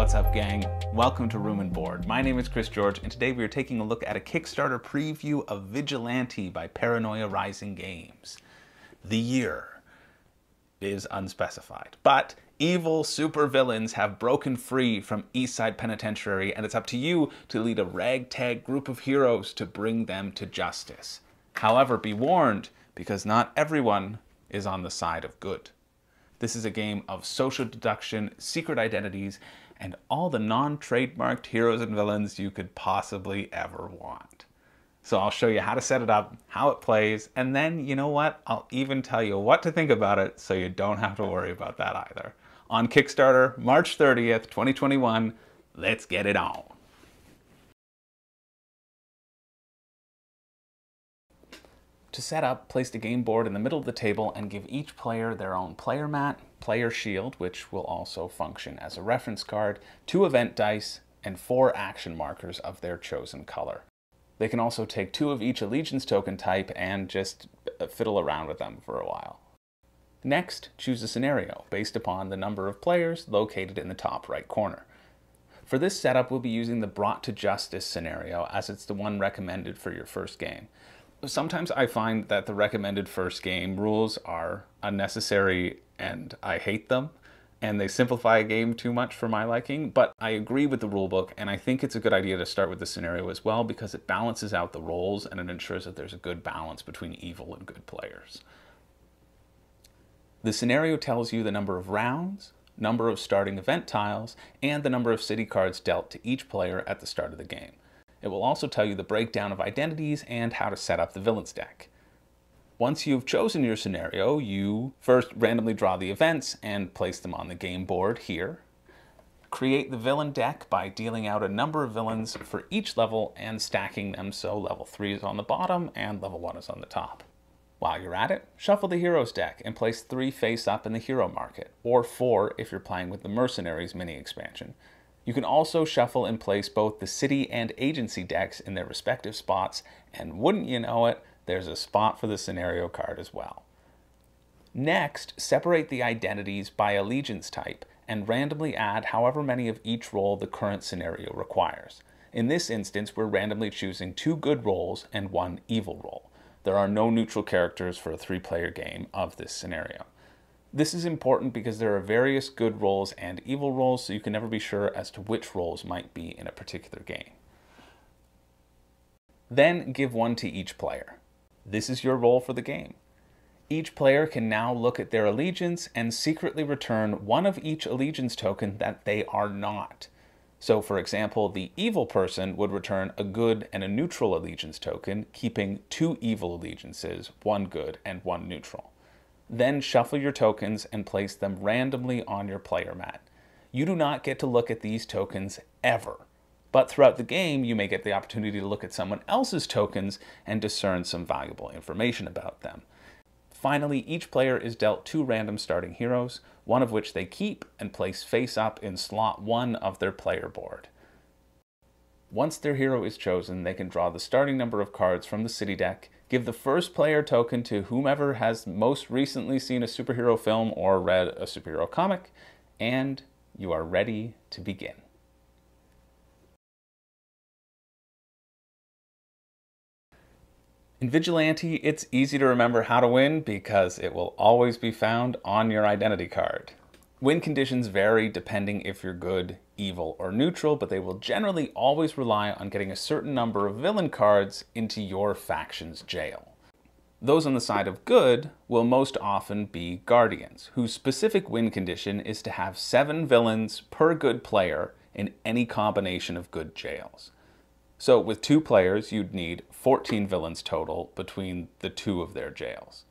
What's up, gang? Welcome to Room and Board. My name is Chris George, and today we are taking a look at a Kickstarter preview of Vigilante by Paranoia Rising Games. The year is unspecified, but evil supervillains have broken free from East Side Penitentiary, and it's up to you to lead a ragtag group of heroes to bring them to justice. However, be warned, because not everyone is on the side of good. This is a game of social deduction, secret identities, and all the non-trademarked heroes and villains you could possibly ever want. So I'll show you how to set it up, how it plays, and then, you know what? I'll even tell you what to think about it so you don't have to worry about that either. On Kickstarter, March 30th, 2021, let's get it on. To set up, place the game board in the middle of the table and give each player their own player mat, player shield, which will also function as a reference card, 2 event dice, and 4 action markers of their chosen color. They can also take 2 of each allegiance token type and just fiddle around with them for a while. Next, choose a scenario based upon the number of players located in the top right corner. For this setup, we'll be using the Brought to Justice scenario, as it's the one recommended for your first game. Sometimes I find that the recommended first game rules are unnecessary and I hate them, and they simplify a game too much for my liking, but I agree with the rulebook, and I think it's a good idea to start with the scenario as well because it balances out the roles and it ensures that there's a good balance between evil and good players. The scenario tells you the number of rounds, number of starting event tiles, and the number of city cards dealt to each player at the start of the game. It will also tell you the breakdown of identities and how to set up the villains deck. Once you've chosen your scenario, you first randomly draw the events and place them on the game board here. Create the villain deck by dealing out a number of villains for each level and stacking them so level 3 is on the bottom and level 1 is on the top. While you're at it, shuffle the heroes deck and place 3 face up in the hero market, or 4 if you're playing with the Mercenaries mini expansion. You can also shuffle and place both the city and agency decks in their respective spots, and wouldn't you know it, there's a spot for the scenario card as well. Next, separate the identities by allegiance type and randomly add however many of each role the current scenario requires. In this instance, we're randomly choosing 2 good roles and 1 evil role. There are no neutral characters for a 3-player game of this scenario. This is important because there are various good roles and evil roles, so you can never be sure as to which roles might be in a particular game. Then give 1 to each player. This is your role for the game. Each player can now look at their allegiance and secretly return 1 of each allegiance token that they are not. So for example, the evil person would return a good and a neutral allegiance token, keeping 2 evil allegiances, 1 good and 1 neutral. Then shuffle your tokens and place them randomly on your player mat. You do not get to look at these tokens ever, but throughout the game you may get the opportunity to look at someone else's tokens and discern some valuable information about them. Finally, each player is dealt 2 random starting heroes, 1 of which they keep and place face up in slot 1 of their player board. Once their hero is chosen, they can draw the starting number of cards from the city deck, give the first player token to whomever has most recently seen a superhero film or read a superhero comic, and you are ready to begin. In Vigilante, it's easy to remember how to win because it will always be found on your identity card. Win conditions vary depending if you're good, evil, or neutral, but they will generally always rely on getting a certain number of villain cards into your faction's jail. Those on the side of good will most often be guardians, whose specific win condition is to have 7 villains per good player in any combination of good jails. So with 2 players, you'd need 14 villains total between the 2 of their jails.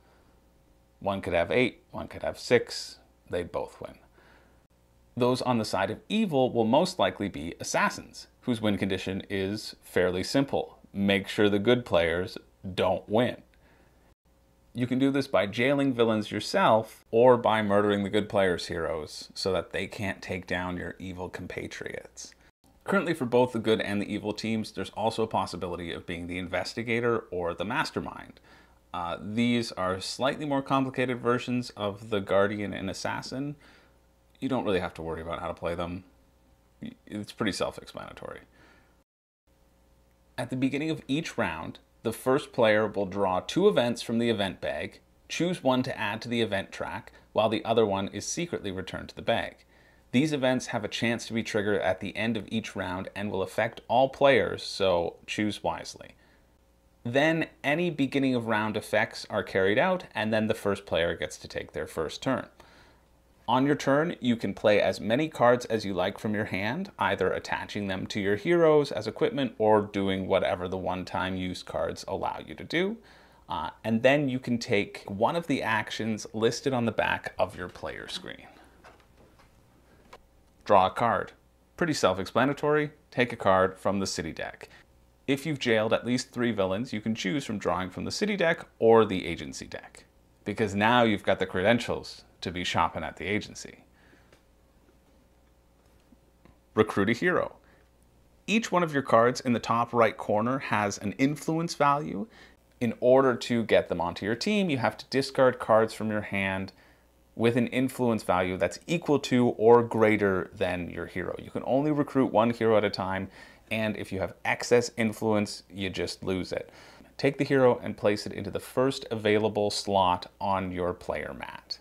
One could have 8, one could have 6, they'd both win. Those on the side of evil will most likely be assassins, whose win condition is fairly simple. Make sure the good players don't win. You can do this by jailing villains yourself or by murdering the good players' heroes so that they can't take down your evil compatriots. Currently, for both the good and the evil teams, there's also a possibility of being the investigator or the mastermind. These are slightly more complicated versions of the guardian and assassin. You don't really have to worry about how to play them. It's pretty self-explanatory. At the beginning of each round, the first player will draw 2 events from the event bag, choose one to add to the event track, while the other one is secretly returned to the bag. These events have a chance to be triggered at the end of each round and will affect all players, so choose wisely. Then any beginning of round effects are carried out, and then the first player gets to take their first turn. On your turn, you can play as many cards as you like from your hand, either attaching them to your heroes as equipment or doing whatever the one-time use cards allow you to do. And then you can take one of the actions listed on the back of your player screen. Draw a card. Pretty self-explanatory. Take a card from the city deck. If you've jailed at least 3 villains, you can choose from drawing from the city deck or the agency deck, because now you've got the credentials to be shopping at the agency. Recruit a hero. Each one of your cards in the top right corner has an influence value. In order to get them onto your team, you have to discard cards from your hand with an influence value that's equal to or greater than your hero. You can only recruit 1 hero at a time, and if you have excess influence, you just lose it. Take the hero and place it into the first available slot on your player mat.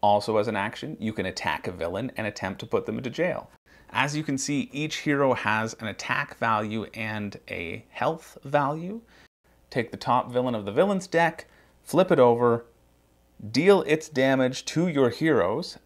Also, as an action, you can attack a villain and attempt to put them into jail. As you can see, each hero has an attack value and a health value. Take the top villain of the villain's deck, flip it over, deal its damage to your heroes,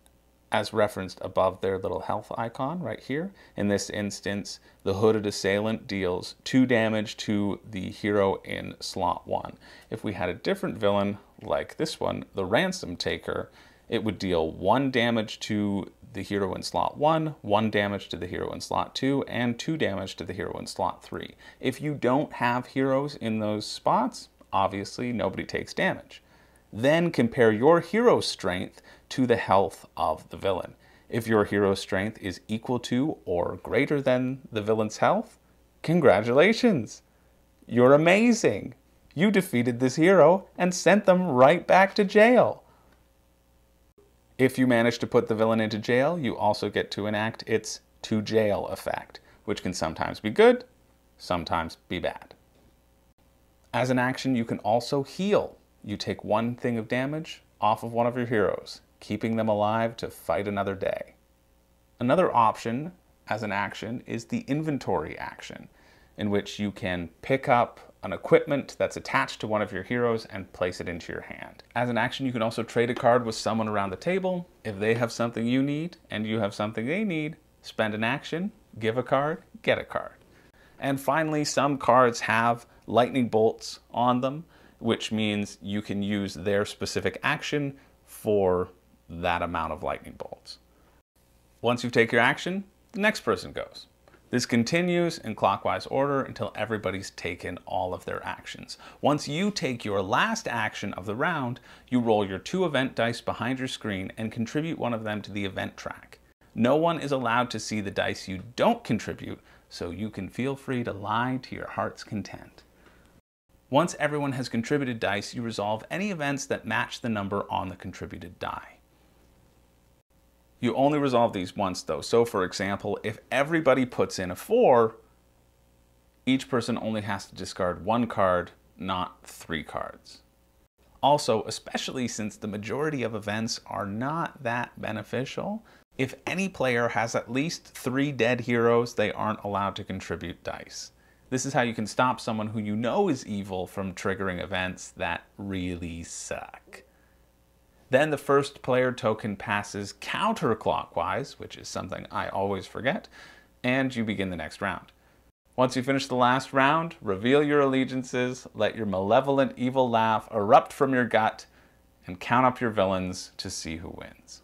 as referenced above their little health icon right here. In this instance, the hooded assailant deals 2 damage to the hero in slot 1. If we had a different villain, like this one, the ransom taker, it would deal 1 damage to the hero in slot 1, 1 damage to the hero in slot 2, and 2 damage to the hero in slot 3. If you don't have heroes in those spots, obviously nobody takes damage. Then compare your hero's strength to the health of the villain. If your hero's strength is equal to or greater than the villain's health, congratulations! You're amazing! You defeated this hero and sent them right back to jail. If you manage to put the villain into jail, you also get to enact its to jail effect, which can sometimes be good, sometimes be bad. As an action, you can also heal. You take 1 thing of damage off of one of your heroes, keeping them alive to fight another day. Another option as an action is the inventory action, in which you can pick up an equipment that's attached to one of your heroes and place it into your hand. As an action, you can also trade a card with someone around the table. If they have something you need and you have something they need, spend an action, give a card, get a card. And finally, some cards have lightning bolts on them, which means you can use their specific action for that amount of lightning bolts. Once you take your action, the next person goes. This continues in clockwise order until everybody's taken all of their actions. Once you take your last action of the round, you roll your 2 event dice behind your screen and contribute one of them to the event track. No one is allowed to see the dice you don't contribute, so you can feel free to lie to your heart's content. Once everyone has contributed dice, you resolve any events that match the number on the contributed die. You only resolve these once though, so for example, if everybody puts in a 4, each person only has to discard 1 card, not 3 cards. Also, especially since the majority of events are not that beneficial, if any player has at least 3 dead heroes, they aren't allowed to contribute dice. This is how you can stop someone who you know is evil from triggering events that really suck. Then the first player token passes counterclockwise, which is something I always forget, and you begin the next round. Once you finish the last round, reveal your allegiances, let your malevolent evil laugh erupt from your gut, and count up your villains to see who wins.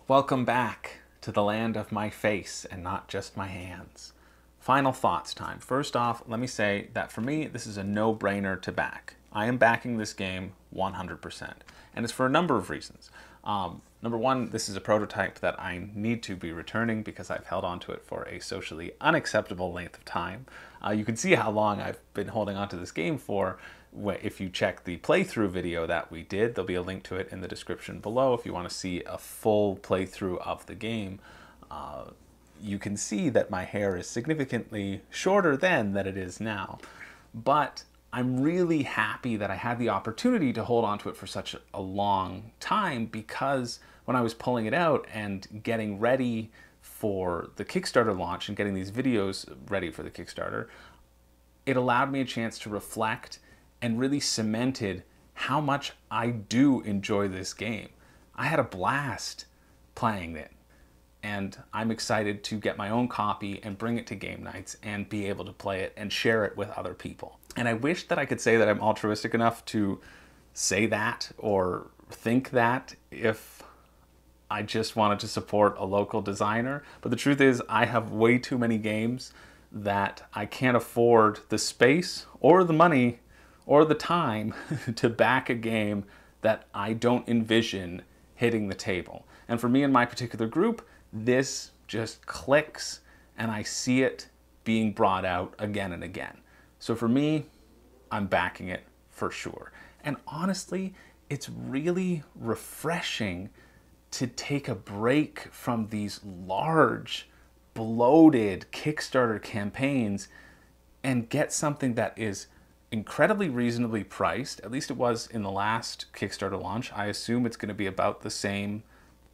Welcome back to the land of my face and not just my hands. Final thoughts time. First off, let me say that for me, this is a no-brainer to back. I am backing this game 100%, and it's for a number of reasons. Number one, this is a prototype that I need to be returning because I've held on to it for a socially unacceptable length of time. You can see how long I've been holding on to this game for if you check the playthrough video that we did, there'll be a link to it in the description below if you want to see a full playthrough of the game. You can see that my hair is significantly shorter then than it is now. But I'm really happy that I had the opportunity to hold on to it for such a long time, because when I was pulling it out and getting ready for the Kickstarter launch and getting these videos ready for the Kickstarter, it allowed me a chance to reflect and really cemented how much I do enjoy this game. I had a blast playing it, and I'm excited to get my own copy and bring it to game nights and be able to play it and share it with other people. And I wish that I could say that I'm altruistic enough to say that or think that if I just wanted to support a local designer. But the truth is, I have way too many games that I can't afford the space or the money or the time to back a game that I don't envision hitting the table. And for me and my particular group, this just clicks, and I see it being brought out again and again. So for me, I'm backing it for sure. And honestly, it's really refreshing to take a break from these large, bloated Kickstarter campaigns and get something that is incredibly reasonably priced. At least it was in the last Kickstarter launch. I assume it's going to be about the same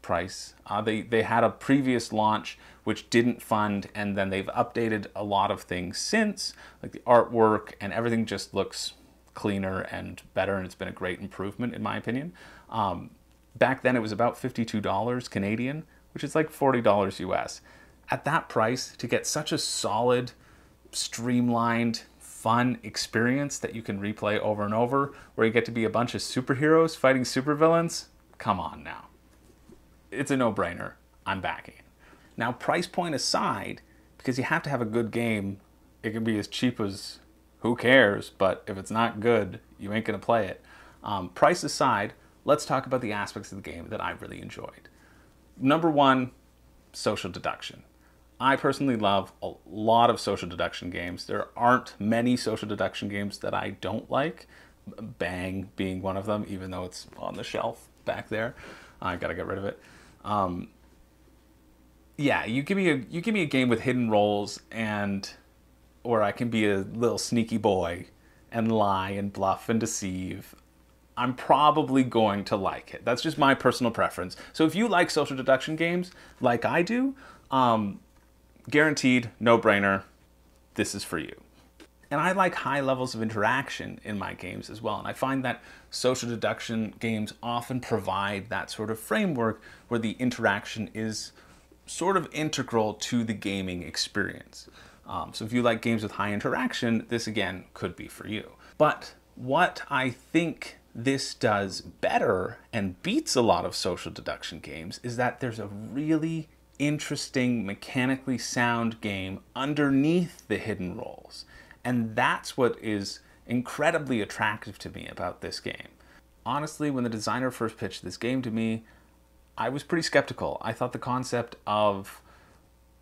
price. They had a previous launch which didn't fund, and then they've updated a lot of things since, like the artwork, and everything just looks cleaner and better, and it's been a great improvement in my opinion. Back then it was about $52 Canadian, which is like $40 US. At that price, to get such a solid, streamlined, fun experience that you can replay over and over, where you get to be a bunch of superheroes fighting supervillains, come on now. It's a no-brainer. I'm backing it. Now, price point aside, because you have to have a good game, it can be as cheap as who cares, but if it's not good, you ain't gonna play it. Price aside, let's talk about the aspects of the game that I really enjoyed. Number one, social deduction. I personally love a lot of social deduction games. There aren't many social deduction games that I don't like, Bang being one of them, even though it's on the shelf back there. I gotta get rid of it. Yeah, you give me a game with hidden roles, and where I can be a little sneaky boy and lie and bluff and deceive, I'm probably going to like it. That's just my personal preference. So if you like social deduction games like I do, guaranteed, no-brainer, this is for you. And I like high levels of interaction in my games as well. And I find that social deduction games often provide that sort of framework where the interaction is sort of integral to the gaming experience. So if you like games with high interaction, this again could be for you. But what I think this does better and beats a lot of social deduction games is that there's a really interesting, mechanically sound game underneath the hidden roles. And that's what is incredibly attractive to me about this game. Honestly, when the designer first pitched this game to me, I was pretty skeptical. I thought the concept of,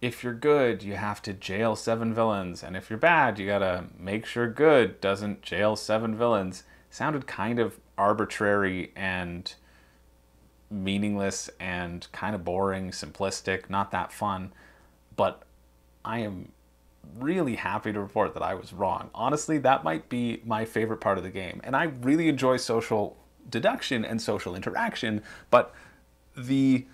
if you're good, you have to jail 7 villains, and if you're bad, you gotta make sure good doesn't jail 7 villains, sounded kind of arbitrary and meaningless and kind of boring, simplistic, not that fun. But I am really happy to report that I was wrong. Honestly, that might be my favorite part of the game. And I really enjoy social deduction and social interaction, but the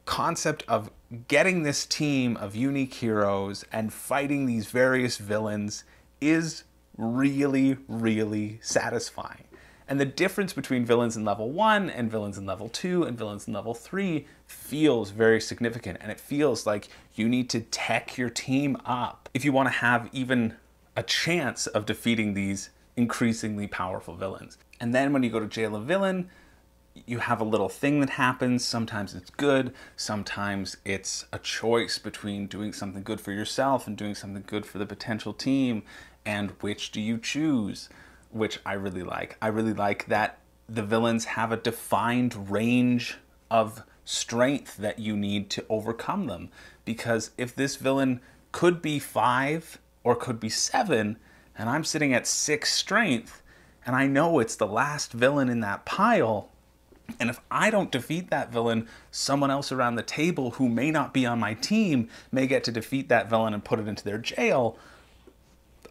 concept of getting this team of unique heroes and fighting these various villains is really, really satisfying. And the difference between villains in level 1 and villains in level 2 and villains in level 3 feels very significant, and it feels like you need to tech your team up if you want to have even a chance of defeating these increasingly powerful villains. And then when you go to jail a villain, you have a little thing that happens. Sometimes it's good, sometimes it's a choice between doing something good for yourself and doing something good for the potential team, and which do you choose? Which I really like. I really like that the villains have a defined range of strength that you need to overcome them. Because if this villain could be 5 or could be 7, and I'm sitting at 6 strength, and I know it's the last villain in that pile, and if I don't defeat that villain, someone else around the table who may not be on my team may get to defeat that villain and put it into their jail.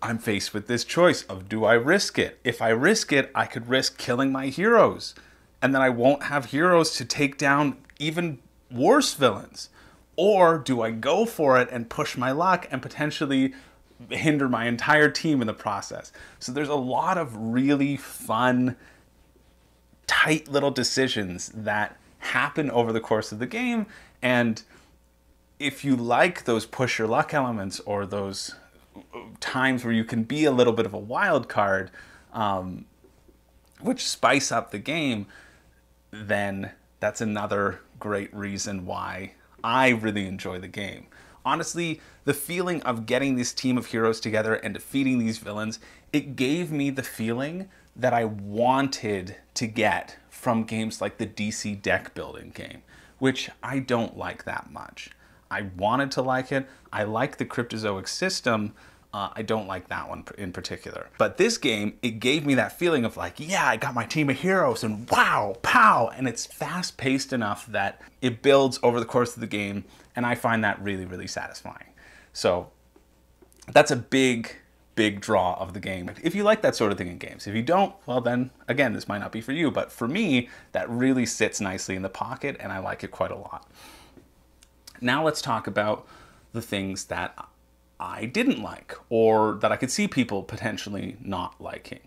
I'm faced with this choice of, do I risk it? If I risk it, I could risk killing my heroes, and then I won't have heroes to take down even worse villains. Or do I go for it and push my luck and potentially hinder my entire team in the process? So there's a lot of really fun, tight little decisions that happen over the course of the game. And if you like those push your luck elements, or those times where you can be a little bit of a wild card, which spice up the game, then that's another great reason why I really enjoy the game. Honestly, the feeling of getting this team of heroes together and defeating these villains, it gave me the feeling that I wanted to get from games like the DC deck building game, which I don't like that much. I wanted to like it. I like the Cryptozoic system. I don't like that one in particular. But this game, it gave me that feeling of like, yeah, I got my team of heroes and wow, pow! And it's fast-paced enough that it builds over the course of the game, and I find that really, really satisfying. So that's a big draw of the game. If you like that sort of thing in games. If you don't, well then, again, this might not be for you. But for me, that really sits nicely in the pocket, and I like it quite a lot. Now let's talk about the things that I didn't like, or that I could see people potentially not liking.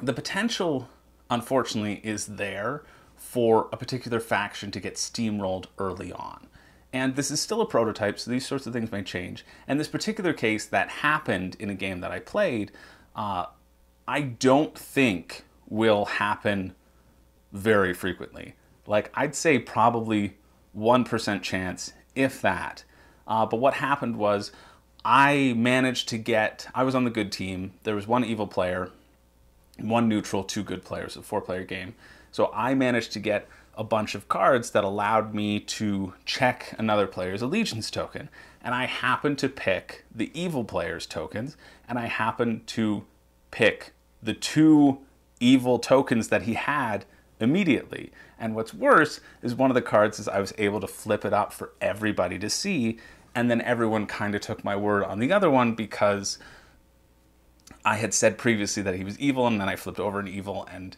The potential, unfortunately, is there for a particular faction to get steamrolled early on. And this is still a prototype, so these sorts of things may change. And this particular case that happened in a game that I played, I don't think will happen very frequently. Like, I'd say probably 1% chance, if that. But what happened was, I managed to get, I was on the good team. There was one evil player, one neutral, 2 good players, a 4-player game. So I managed to get a bunch of cards that allowed me to check another player's allegiance token. And I happened to pick the evil player's tokens, and I happened to pick the 2 evil tokens that he had immediately. And what's worse is one of the cards is I was able to flip it up for everybody to see, and then everyone kind of took my word on the other one because I had said previously that he was evil, and then I flipped over an evil, and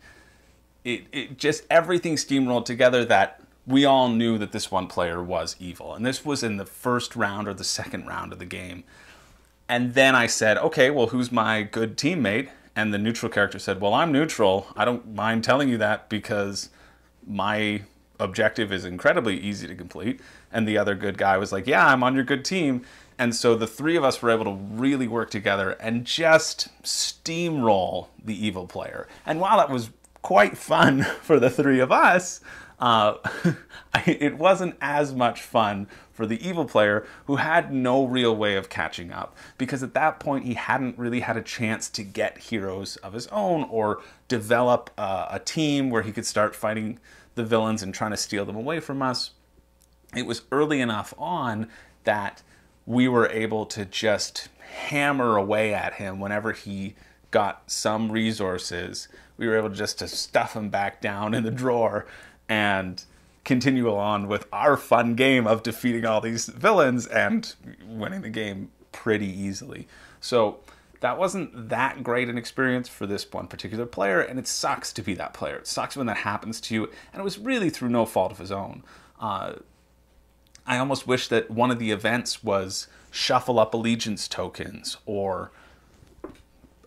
it just, everything steamrolled together that we all knew that this one player was evil. And this was in the first round or the second round of the game. And then I said, okay, well, who's my good teammate? And the neutral character said, well, I'm neutral. I don't mind telling you that because my objective is incredibly easy to complete. And the other good guy was like, yeah, I'm on your good team. And so the 3 of us were able to really work together and just steamroll the evil player. And while that was quite fun for the 3 of us, it wasn't as much fun for the evil player, who had no real way of catching up, because at that point he hadn't really had a chance to get heroes of his own or develop a team where he could start fighting the villains and trying to steal them away from us. It was early enough on that we were able to just hammer away at him whenever he got some resources. We were able just to stuff him back down in the drawer and continue on with our fun game of defeating all these villains and winning the game pretty easily. So that wasn't that great an experience for this one particular player, and it sucks to be that player. It sucks when that happens to you, and it was really through no fault of his own. I almost wish that one of the events was shuffle up allegiance tokens, or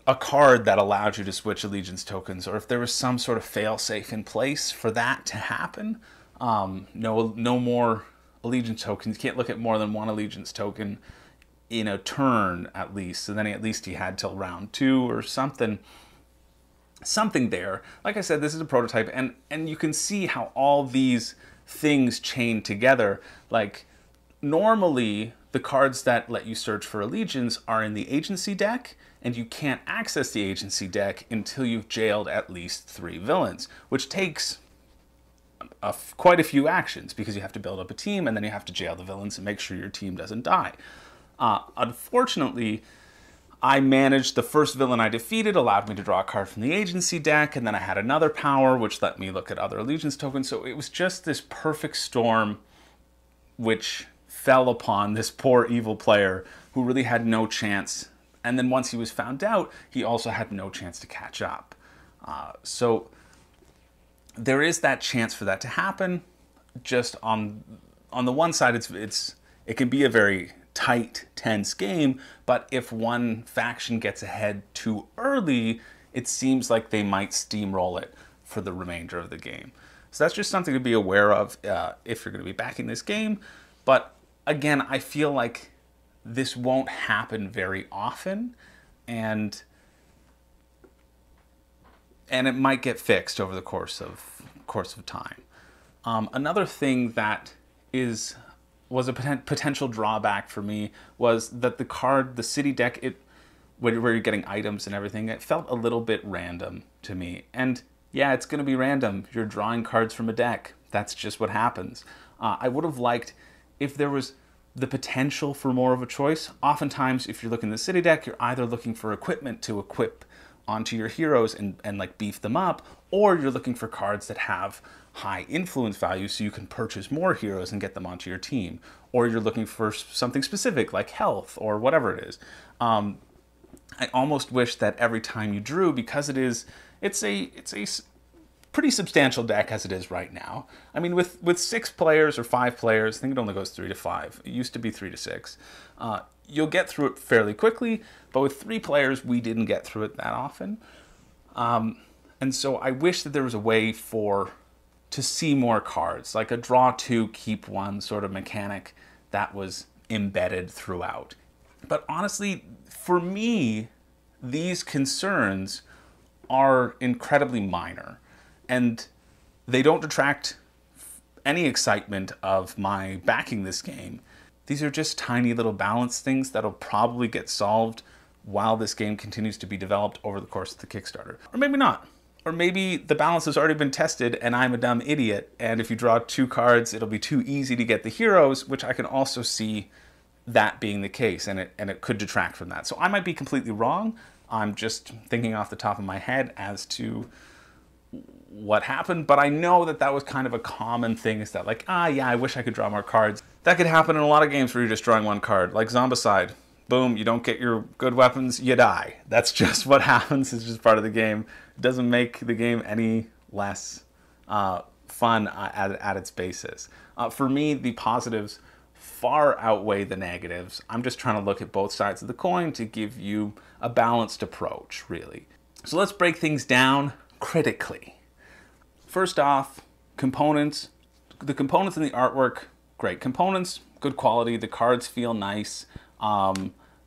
a card that allowed you to switch allegiance tokens, or if there was some sort of fail-safe in place for that to happen. No more allegiance tokens. You can't look at more than 1 allegiance token in a turn, at least. So then at least he had till round 2 or something there. Like I said, this is a prototype, and you can see how all these things chain together. Like, normally the cards that let you search for allegiance are in the agency deck, and you can't access the agency deck until you've jailed at least 3 villains, which takes quite a few actions, because you have to build up a team, and then you have to jail the villains and make sure your team doesn't die. Unfortunately, I managed the first villain I defeated, allowed me to draw a card from the agency deck, and then I had another power, which let me look at other allegiance tokens. So it was just this perfect storm which fell upon this poor evil player who really had no chance. And then once he was found out, he also had no chance to catch up. So there is that chance for that to happen. Just on the one side, it can be a very tight, tense game, but if one faction gets ahead too early, it seems like they might steamroll it for the remainder of the game. So that's just something to be aware of if you're going to be backing this game. But again, I feel like this won't happen very often, and it might get fixed over the course of time. Another thing that was a potential drawback for me was that the city deck, where you're getting items and everything, it felt a little bit random to me. And yeah, it's going to be random. You're drawing cards from a deck. That's just what happens. I would have liked if there was the potential for more of a choice. Oftentimes, if you're looking at the city deck, you're either looking for equipment to equip onto your heroes and like beef them up, or you're looking for cards that have high influence value so you can purchase more heroes and get them onto your team, or you're looking for something specific like health or whatever it is. I almost wish that every time you drew, because it's a pretty substantial deck as it is right now. I mean, with 6 players or 5 players, I think it only goes 3 to 5. It used to be 3 to 6. You'll get through it fairly quickly, but with 3 players, we didn't get through it that often. And so I wish that there was a way to see more cards, like a draw 2, keep 1 sort of mechanic that was embedded throughout. But honestly, for me, these concerns are incredibly minor, and they don't detract any excitement of my backing this game. These are just tiny little balance things that'll probably get solved while this game continues to be developed over the course of the Kickstarter. Or maybe not. Or maybe the balance has already been tested and I'm a dumb idiot, and if you draw 2 cards, it'll be too easy to get the heroes, which I can also see that being the case, and it could detract from that. So I might be completely wrong. I'm just thinking off the top of my head as to what happened, but I know that that was kind of a common thing, is that like, yeah, I wish I could draw more cards. That could happen in a lot of games where you're just drawing 1 card, like Zombicide. Boom, you don't get your good weapons, you die. That's just what happens. It's just part of the game. It doesn't make the game any less fun at its basis. For me, the positives far outweigh the negatives. I'm just trying to look at both sides of the coin to give you a balanced approach, really. So let's break things down critically. First off, components. The components in the artwork, great. Components, good quality. The cards feel nice.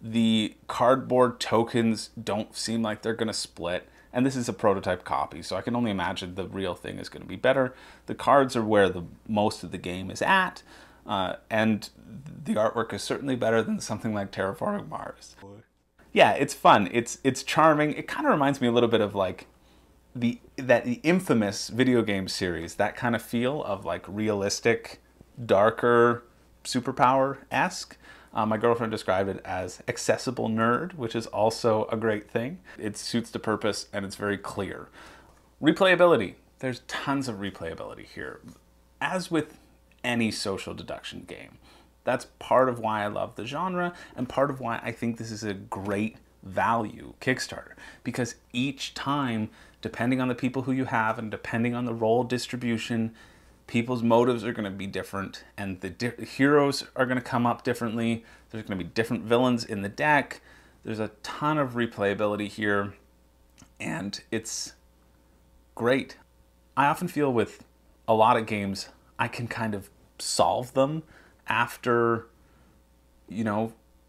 The cardboard tokens don't seem like they're going to split. And this is a prototype copy, so I can only imagine the real thing is going to be better. The cards are where most of the game is at. And the artwork is certainly better than something like Terraforming Mars. Yeah, it's fun. It's charming. It kind of reminds me a little bit of like the infamous video game series, that kind of feel of like realistic, darker, superpower-esque. My girlfriend described it as accessible nerd, which is also a great thing. It suits the purpose and it's very clear. Replayability. There's tons of replayability here. As with any social deduction game. That's part of why I love the genre and part of why I think this is a great value Kickstarter. Because each time, depending on the people who you have and depending on the role distribution, people's motives are going to be different, and the heroes are going to come up differently. There's going to be different villains in the deck. There's a ton of replayability here, and it's great. I often feel with a lot of games, I can kind of solve them after,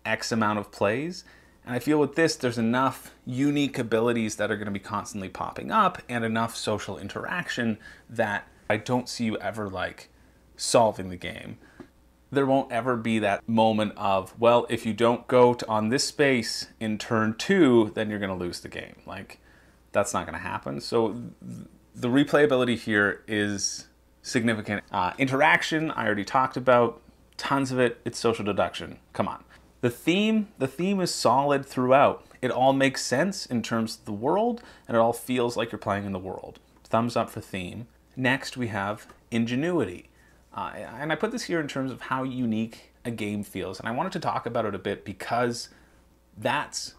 X amount of plays. And I feel with this, there's enough unique abilities that are going to be constantly popping up and enough social interaction that I don't see you ever like solving the game. There won't ever be that moment of, well, if you don't go on this space in turn 2, then you're going to lose the game. Like, that's not going to happen. So the replayability here is significant. Interaction, I already talked about. Tons of it. It's social deduction. Come on. The theme is solid throughout. It all makes sense in terms of the world, and it all feels like you're playing in the world. Thumbs up for theme. Next, we have ingenuity. And I put this here in terms of how unique a game feels. And I wanted to talk about it a bit because that's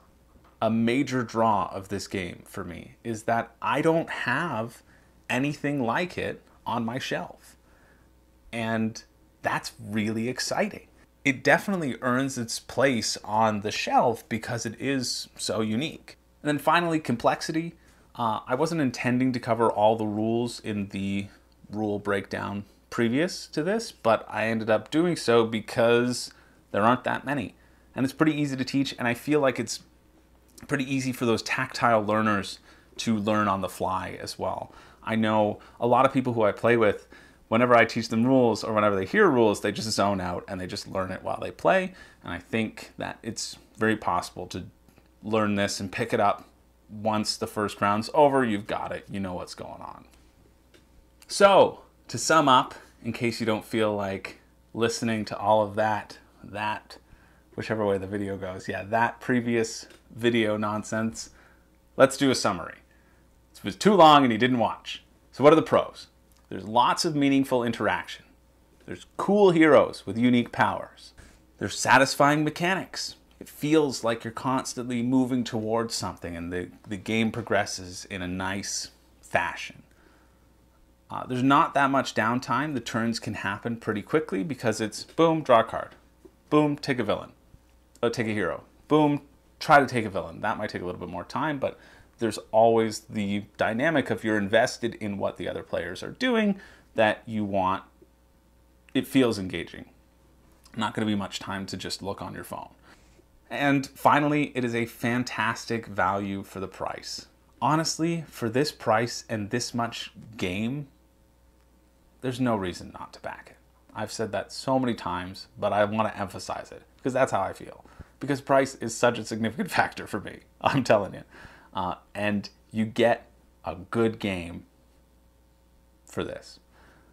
a major draw of this game for me, is that I don't have anything like it on my shelf. And that's really exciting. It definitely earns its place on the shelf because it is so unique. And then finally, complexity. I wasn't intending to cover all the rules in the rule breakdown previous to this, but I ended up doing so because there aren't that many. And it's pretty easy to teach, and I feel like it's pretty easy for those tactile learners to learn on the fly as well. I know a lot of people who I play with, whenever I teach them rules or whenever they hear rules, they just zone out and they just learn it while they play. And I think that it's very possible to learn this and pick it up once the first round's over. You've got it. You know what's going on. So, to sum up, in case you don't feel like listening to all of that, whichever way the video goes, yeah, that previous video nonsense, let's do a summary. It was too long and you didn't watch. So what are the pros? There's lots of meaningful interaction. There's cool heroes with unique powers. There's satisfying mechanics. It feels like you're constantly moving towards something and the game progresses in a nice fashion. There's not that much downtime. The turns can happen pretty quickly because it's boom, draw a card. Boom, take a villain. Take a hero. Boom, try to take a villain. That might take a little bit more time, but there's always the dynamic of you're invested in what the other players are doing that you want. It feels engaging. Not going to be much time to just look on your phone. And finally, it is a fantastic value for the price. Honestly, for this price and this much game, there's no reason not to back it. I've said that so many times, but I want to emphasize it because that's how I feel. Because price is such a significant factor for me, I'm telling you. And you get a good game for this.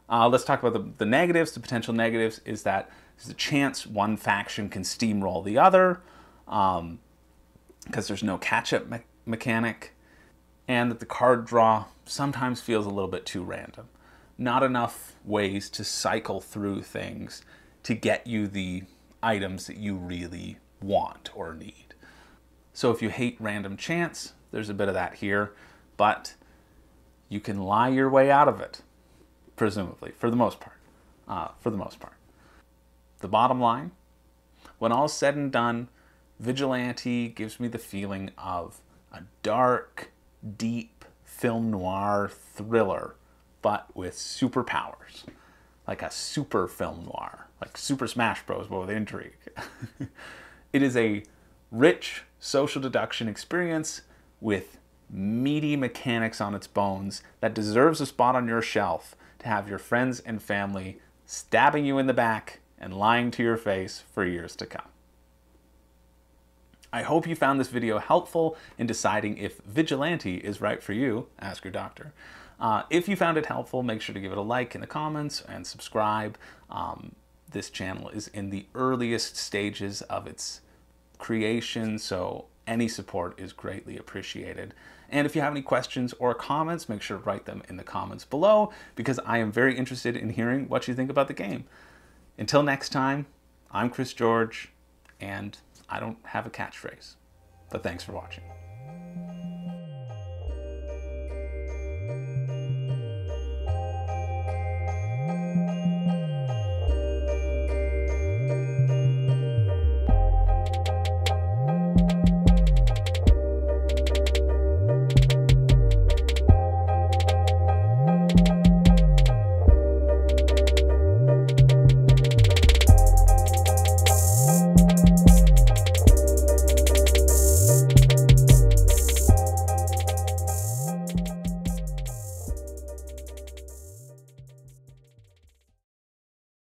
Let's talk about the negatives. The potential negatives is that there's a chance one faction can steamroll the other because there's no catch-up mechanic, and that the card draw sometimes feels a little bit too random. Not enough ways to cycle through things to get you the items that you really want or need. So if you hate random chance, there's a bit of that here, but you can lie your way out of it, presumably, for the most part. The bottom line, when all's said and done, Vigilante gives me the feeling of a dark, deep film noir thriller, but with superpowers. Like a super film noir, like Super Smash Bros, but with intrigue. It is a rich social deduction experience with meaty mechanics on its bones that deserves a spot on your shelf to have your friends and family stabbing you in the back and lying to your face for years to come. I hope you found this video helpful in deciding if Vigilante is right for you. Ask your doctor. If you found it helpful, make sure to give it a like in the comments and subscribe. This channel is in the earliest stages of its creation, so any support is greatly appreciated. And if you have any questions or comments, make sure to write them in the comments below, because I am very interested in hearing what you think about the game. Until next time, I'm Chris George, and I don't have a catchphrase, but thanks for watching.